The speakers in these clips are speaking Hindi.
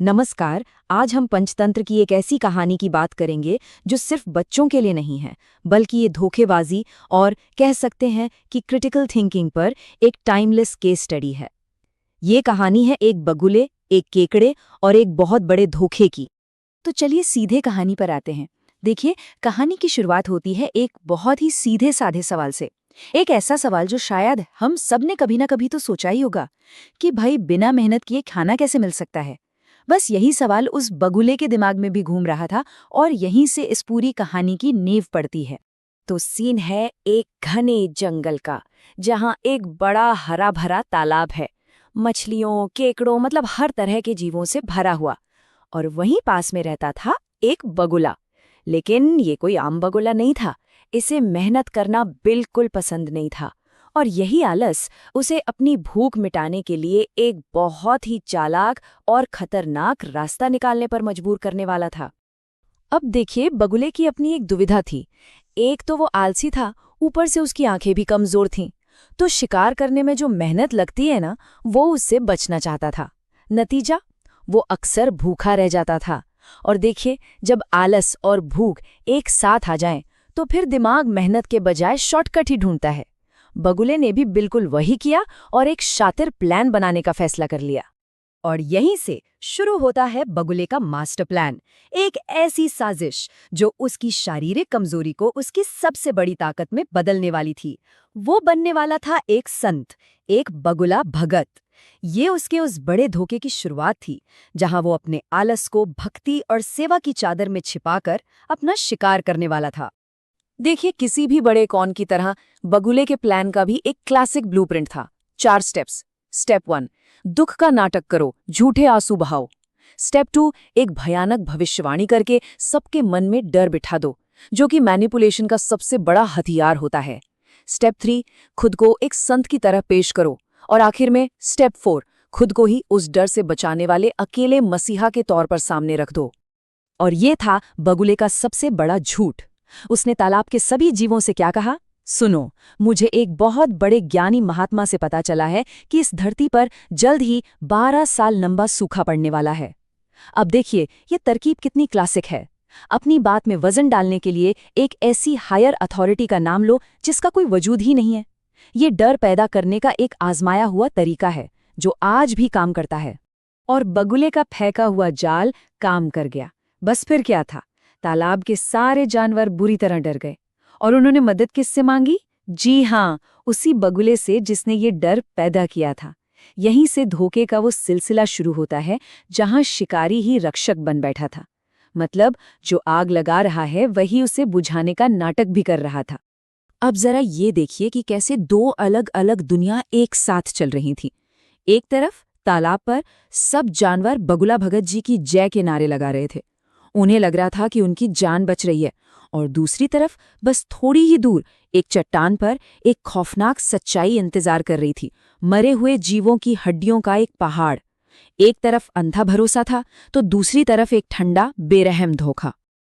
नमस्कार। आज हम पंचतंत्र की एक ऐसी कहानी की बात करेंगे जो सिर्फ बच्चों के लिए नहीं है, बल्कि ये धोखेबाजी और कह सकते हैं कि क्रिटिकल थिंकिंग पर एक टाइमलेस केस स्टडी है। ये कहानी है एक बगुले, एक केकड़े और एक बहुत बड़े धोखे की। तो चलिए सीधे कहानी पर आते हैं। देखिए, कहानी की शुरुआत होती है एक बहुत ही सीधे साधे सवाल से। एक ऐसा सवाल जो शायद हम सब ने कभी ना कभी तो सोचा ही होगा कि भाई बिना मेहनत किए खाना कैसे मिल सकता है। बस यही सवाल उस बगुले के दिमाग में भी घूम रहा था और यहीं से इस पूरी कहानी की नींव पड़ती है। तो सीन है एक घने जंगल का, जहां एक बड़ा हरा भरा तालाब है, मछलियों, केकड़ों मतलब हर तरह के जीवों से भरा हुआ। और वहीं पास में रहता था एक बगुला। लेकिन ये कोई आम बगुला नहीं था। इसे मेहनत करना बिल्कुल पसंद नहीं था, और यही आलस उसे अपनी भूख मिटाने के लिए एक बहुत ही चालाक और खतरनाक रास्ता निकालने पर मजबूर करने वाला था। अब देखिए, बगुले की अपनी एक दुविधा थी। एक तो वो आलसी था, ऊपर से उसकी आंखें भी कमजोर थीं। तो शिकार करने में जो मेहनत लगती है ना, वो उससे बचना चाहता था। नतीजा, वो अक्सर भूखा रह जाता था। और देखिए, जब आलस और भूख एक साथ आ जाएं, तो फिर दिमाग मेहनत के बजाय शॉर्टकट ही ढूंढता है। बगुले ने भी बिल्कुल वही किया और एक शातिर प्लान बनाने का फैसला कर लिया। और यहीं से शुरू होता है बगुले का मास्टर प्लान। एक ऐसी साजिश जो उसकी शारीरिक कमजोरी को उसकी सबसे बड़ी ताकत में बदलने वाली थी। वो बनने वाला था एक संत, एक बगुला भगत। ये उसके उस बड़े धोखे की शुरुआत थी, जहां वो अपने आलस को भक्ति और सेवा की चादर में छिपाकर अपना शिकार करने वाला था। देखिए, किसी भी बड़े कौन की तरह बगुले के प्लान का भी एक क्लासिक ब्लूप्रिंट था। 4 स्टेप्स। स्टेप 1, दुख का नाटक करो, झूठे आंसू बहाओ। स्टेप 2, एक भयानक भविष्यवाणी करके सबके मन में डर बिठा दो, जो कि मैनिपुलेशन का सबसे बड़ा हथियार होता है। स्टेप 3, खुद को एक संत की तरह पेश करो। और आखिर में स्टेप 4, खुद को ही उस डर से बचाने वाले अकेले मसीहा के तौर पर सामने रख दो। और ये था बगुले का सबसे बड़ा झूठ। उसने तालाब के सभी जीवों से क्या कहा? सुनो, मुझे एक बहुत बड़े ज्ञानी महात्मा से पता चला है कि इस धरती पर जल्द ही 12 साल लंबा सूखा पड़ने वाला है। अब देखिए, ये तरकीब कितनी क्लासिक है। अपनी बात में वजन डालने के लिए एक ऐसी हायर अथॉरिटी का नाम लो जिसका कोई वजूद ही नहीं है। ये डर पैदा करने का एक आजमाया हुआ तरीका है जो आज भी काम करता है। और बगुले का फेंका हुआ जाल काम कर गया। बस फिर क्या था? तालाब के सारे जानवर बुरी तरह डर गए। और उन्होंने मदद किससे मांगी? जी हाँ, उसी बगुले से जिसने ये डर पैदा किया था। यहीं से धोखे का वो सिलसिला शुरू होता है, जहां शिकारी ही रक्षक बन बैठा था। मतलब जो आग लगा रहा है वही उसे बुझाने का नाटक भी कर रहा था। अब जरा ये देखिए कि कैसे दो अलग अलग दुनिया एक साथ चल रही थी। एक तरफ तालाब पर सब जानवर बगुला भगत जी की जय के नारे लगा रहे थे। उन्हें लग रहा था कि उनकी जान बच रही है। और दूसरी तरफ बस थोड़ी ही दूर एक चट्टान पर एक खौफनाक सच्चाई इंतजार कर रही थी। मरे हुए जीवों की हड्डियों का एक पहाड़। एक तरफ अंधा भरोसा था, तो दूसरी तरफ एक ठंडा बेरहम धोखा।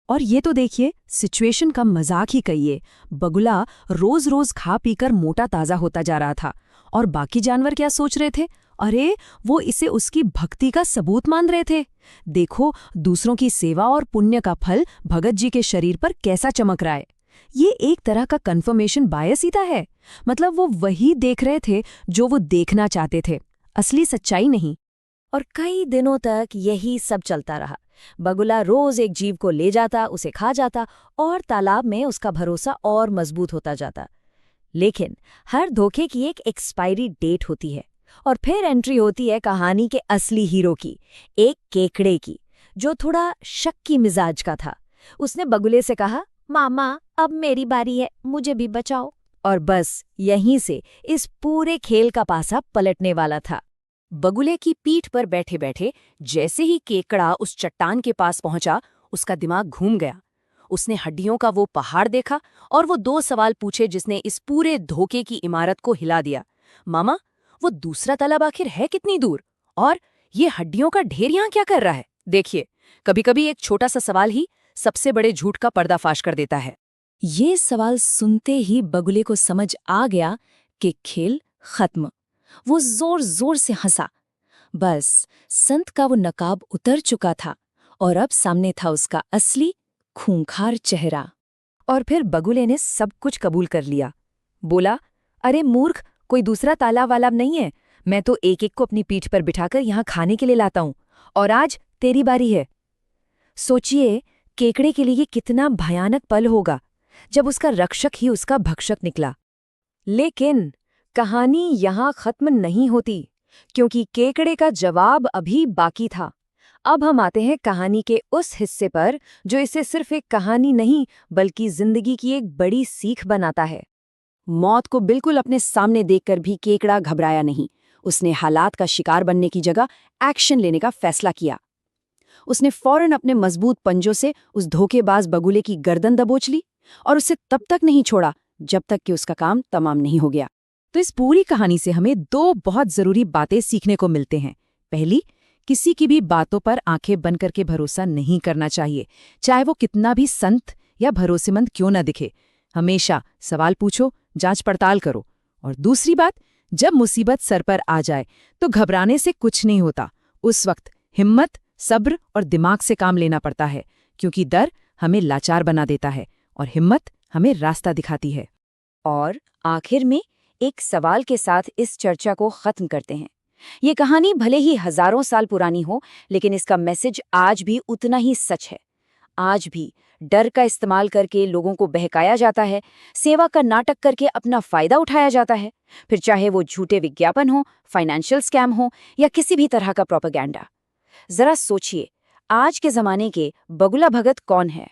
और ये तो देखिए, सिचुएशन का मजाक ही कहिए। बगुला रोज रोज खा पीकर मोटा ताजा होता जा रहा था, और बाकी जानवर क्या सोच रहे थे? अरे, वो इसे उसकी भक्ति का सबूत मान रहे थे। देखो, दूसरों की सेवा और पुण्य का फल भगत जी के शरीर पर कैसा चमक रहा है। ये एक तरह का कन्फर्मेशन बायस ही था है। मतलब वो वही देख रहे थे जो वो देखना चाहते थे, असली सच्चाई नहीं। और कई दिनों तक यही सब चलता रहा। बगुला रोज एक जीव को ले जाता, उसे खा जाता, और तालाब में उसका भरोसा और मजबूत होता जाता। लेकिन हर धोखे की एक एक्सपायरी डेट होती है। और फिर एंट्री होती है कहानी के असली हीरो की, एक केकड़े की, जो थोड़ा शक्की मिजाज का था। उसने बगुले से कहा, मामा अब मेरी बारी है, मुझे भी बचाओ। और बस यहीं से इस पूरे खेल का पासा पलटने वाला था। बगुले की पीठ पर बैठे बैठे जैसे ही केकड़ा उस चट्टान के पास पहुंचा, उसका दिमाग घूम गया। उसने हड्डियों का वो पहाड़ देखा और वो 2 सवाल पूछे जिसने इस पूरे धोखे की इमारत को हिला दिया। मामा, वो दूसरा तालाब आखिर है कितनी दूर? और ये हड्डियों का ढेर यहाँ क्या कर रहा है? देखिए, कभी-कभी एक छोटा सा सवाल ही सबसे बड़े झूठ का पर्दाफाश कर देता है। ये सवाल सुनते ही बगुले को समझ आ गया कि खेल खत्म। वो जोर जोर से हंसा। बस संत का वो नकाब उतर चुका था और अब सामने था उसका असली खूंखार चेहरा। और फिर बगुले ने सब कुछ कबूल कर लिया। बोला, अरे मूर्ख, कोई दूसरा तालाब वाला नहीं है। मैं तो एक एक को अपनी पीठ पर बिठाकर यहाँ खाने के लिए लाता हूँ, और आज तेरी बारी है। सोचिए, केकड़े के लिए ये कितना भयानक पल होगा जब उसका रक्षक ही उसका भक्षक निकला। लेकिन कहानी यहाँ खत्म नहीं होती, क्योंकि केकड़े का जवाब अभी बाकी था। अब हम आते हैं कहानी के उस हिस्से पर जो इसे सिर्फ एक कहानी नहीं बल्कि जिंदगी की एक बड़ी सीख बनाता है। मौत को बिल्कुल अपने सामने देखकर भी केकड़ा घबराया नहीं। उसने हालात का शिकार बनने की जगह एक्शन लेने का फैसला किया। उसने फौरन अपने मजबूत पंजों से उस धोखेबाज बगुले की गर्दन दबोच ली और उसे तब तक नहीं छोड़ा जब तक कि उसका काम तमाम नहीं हो गया। तो इस पूरी कहानी से हमें दो बहुत जरूरी बातें सीखने को मिलते हैं। पहली, किसी की भी बातों पर आंखें बंद करके भरोसा नहीं करना चाहिए, चाहे वो कितना भी संत या भरोसेमंद क्यों न दिखे। हमेशा सवाल पूछो, जांच पड़ताल करो। और दूसरी बात, जब मुसीबत सर पर आ जाए तो घबराने से कुछ नहीं होता। उस वक्त हिम्मत, सब्र और दिमाग से काम लेना पड़ता है, क्योंकि डर हमें लाचार बना देता है और हिम्मत हमें रास्ता दिखाती है। और आखिर में एक सवाल के साथ इस चर्चा को खत्म करते हैं। ये कहानी भले ही हजारों साल पुरानी हो, लेकिन इसका मैसेज आज भी उतना ही सच है। आज भी डर का इस्तेमाल करके लोगों को बहकाया जाता है, सेवा का नाटक करके अपना फायदा उठाया जाता है, फिर चाहे वो झूठे विज्ञापन हो, फाइनेंशियल स्कैम हो या किसी भी तरह का प्रोपेगेंडा। जरा सोचिए, आज के जमाने के बगुला भगत कौन है?